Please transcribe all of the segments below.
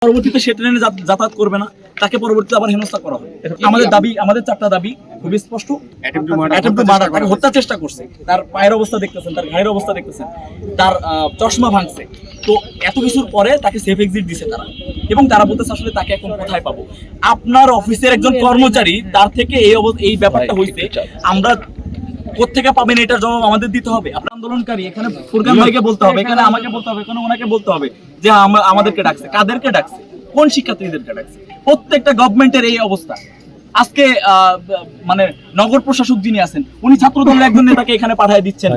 পরবর্তীতে সে ট্রেনে যাতায়াত করবে না, তাকে পরবর্তীতে আবার হেনস্থা করা হবে। আমাদের চারটা দাবি খুবই স্পষ্ট। তাকে হত্যা চেষ্টা করছে, তার পায়ের অবস্থা দেখতেছেন, তার ঘাড়ের অবস্থা দেখতেছেন, তার চশমা ভাঙছে। তো এত কিছুর পরে তাকে সেফ এক্সিট দিছে তারা, এবং তারা বলতেছে আসলে তাকে এখন কোথায় পাবো। আপনার অফিসের একজন কর্মচারী, তার থেকে এই ব্যাপারটা হয়েছে, আমরা কোত্থেকে পাবেন এটার জবাব আমাদের দিতে হবে। আপনার আন্দোলনকারী এখানে ফুরকান ভাইকে বলতে হবে, এখানে আমাকে বলতে হবে, এখানে ওনাকে বলতে হবে যে আমাদেরকে ডাকছে। কাদেরকে ডাকছে? কোন শিক্ষার্থীদেরকে ডাকছে? প্রত্যেকটা গভর্নমেন্টের এই অবস্থা। আজকে মানে নগর প্রশাসক যিনি আছেন, উনি ছাত্র দলের একজন নেতাকে এখানে পাঠিয়ে দিচ্ছেন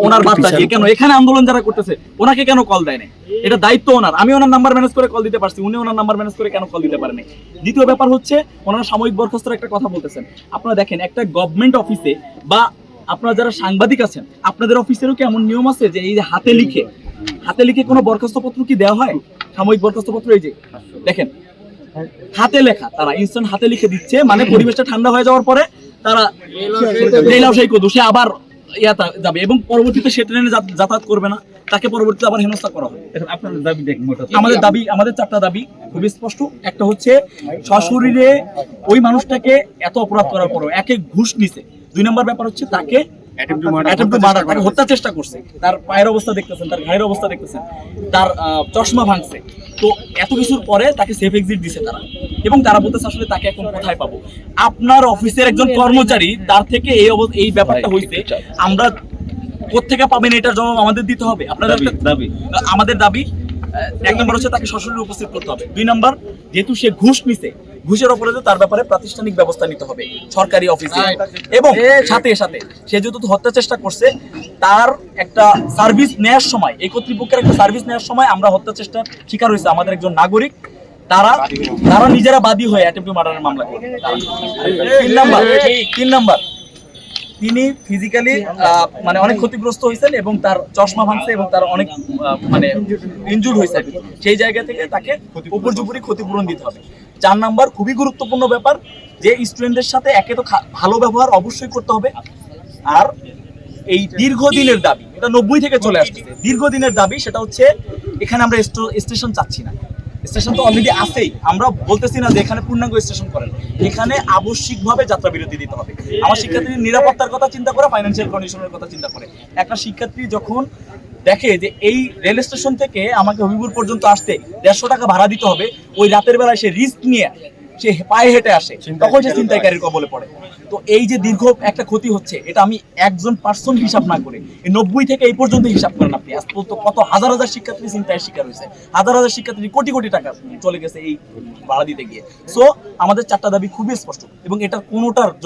ওনার বার্তা দিয়ে। কেন এখানে আন্দোলন যারা করতেছে ওনাকে কেন কল দেয় না? এটা দায়িত্ব ওনার। আমি ওনার নাম্বার ম্যানেজ করে কল দিতে পারছি, উনি ওনার নাম্বার ম্যানেজ করে কেন কল দিতে পারেন? দ্বিতীয় ব্যাপার হচ্ছে, ওনারা সাময়িক বরখাস্তের একটা কথা বলতেছেন। আপনারা দেখেন, একটা গভর্নমেন্ট অফিসে বা আপনারা যারা সাংবাদিক আছেন, আপনাদের অফিসেরও কি এমন নিয়ম আছে যে এই যে হাতে লিখে কোনো বরখাস্ত পত্র কি দেওয়া হয়? সাময়িক বরখাস্ত পত্র এই যে দেখেন, হাতে লেখা, তারা ইনস্ট্যান্ট হাতে লিখে দিচ্ছে। মানে পরিবেশটা ঠান্ডা হয়ে যাওয়ার পরে তারা সে আবার যাবে, এবং পরবর্তীতে সে ট্রেনে যাতায়াত করবে না, তাকে পরবর্তীতে আবার হেনস্থা করা হবে। আমাদের চারটা দাবি খুবই স্পষ্ট। একটা হচ্ছে, সশরীরে ওই মানুষটাকে এত অপরাধ করার পরও একে ঘুষ নিছে। 2 নম্বর ব্যাপার হচ্ছে, তাকে হত্যা চেষ্টা করছে, তার পায়ের অবস্থা দেখতেছেন, তার ঘাড়ের অবস্থা দেখতেছেন, তার চশমা ভাঙছে। তো এত কিছুর পরে তাকে সেফ এক্সিট দিছে তারা, এবং তারা বলতেছে আসলে তাকে এখন কোথায় পাবো। আপনার অফিসের একজন কর্মচারী, তার থেকে এই ব্যাপারটা হয়েছে, আমরা কোত্থেকে পাবেন এটার জবাব আমাদের দিতে হবে। আমাদের দাবি 1 নম্বর হচ্ছে, তাকে সশরীরে উপস্থিত করতে হবে। 2 নম্বর, যেহেতু সে ঘুষ নিছে, ঘুষের অপরাধে তার ব্যাপারে প্রাতিষ্ঠানিক ব্যবস্থা নিতে হবে সরকারি অফিসে। এবং সাথে সাথে সে যেহেতু হত্যা চেষ্টা করছে, তার একটা সার্ভিস নেওয়ার সময়, এই কর্তৃপক্ষের একটা সার্ভিস নেওয়ার সময় আমরা হত্যা চেষ্টার শিকার হয়েছে আমাদের একজন নাগরিক। তারা নিজেরা বাদী হয়ে অ্যাটেম্পট টু মার্ডারের মামলা করে। 3 নাম্বার, তিনি ফিজিক্যালি মানে অনেক ক্ষতিগ্রস্ত হয়েছেন, এবং তার চশমা ভাঙছে, এবং তার অনেক মানে ইনজুর্ড হয়েছে। সেই জায়গা থেকে তাকে উপর্যুপরি ক্ষতিপূরণ দিতে হবে। 4 নাম্বার, খুবই গুরুত্বপূর্ণ ব্যাপার, যে স্টুডেন্টদের সাথে একে তো ভালো ব্যবহার অবশ্যই করতে হবে। আর এই দীর্ঘদিনের দাবি, এটা 90 থেকে চলে আসতেছে, দীর্ঘদিনের দাবি, সেটা হচ্ছে, এখানে আমরা স্টেশন চাচ্ছি না। স্টেশন তো অলরেডি আছেই, আমরা বলতেছি না যে এখানে পূর্ণাঙ্গ স্টেশন করেন। এখানে আবশ্যিকভাবে যাত্রা বিরতি দিতে হবে। আমার শিক্ষার্থীর নিরাপত্তার কথা চিন্তা করে, ফাইন্যান্সিয়াল কন্ডিশনের কথা চিন্তা করে। একটা শিক্ষার্থী যখন দেখে যে এই রেল স্টেশন থেকে আমাকে হবিপুর পর্যন্ত আসতে 150 টাকা ভাড়া দিতে হবে, ওই রাতের বেলায় সে রিস্ক নিয়ে সে পায়ে হেঁটে আসে, তখন সে ছিনতাইকারীর কবলে পড়ে। তো এই যে দীর্ঘ একটা ক্ষতি হচ্ছে, এটা আমি একজন পার্সন হিসাব না করে, এই 90 থেকে এই পর্যন্ত হিসাব করেন আপনি, আজ পর্যন্ত কত হাজার হাজার শিক্ষার্থী ছিনতাইয়ের শিকার হয়েছে, হাজার হাজার শিক্ষার্থী কোটি কোটি টাকা চলে গেছে এই ভাড়া দিতে গিয়ে। সো আমাদের 4টা দাবি খুবই স্পষ্ট, এবং এটার কোনোটার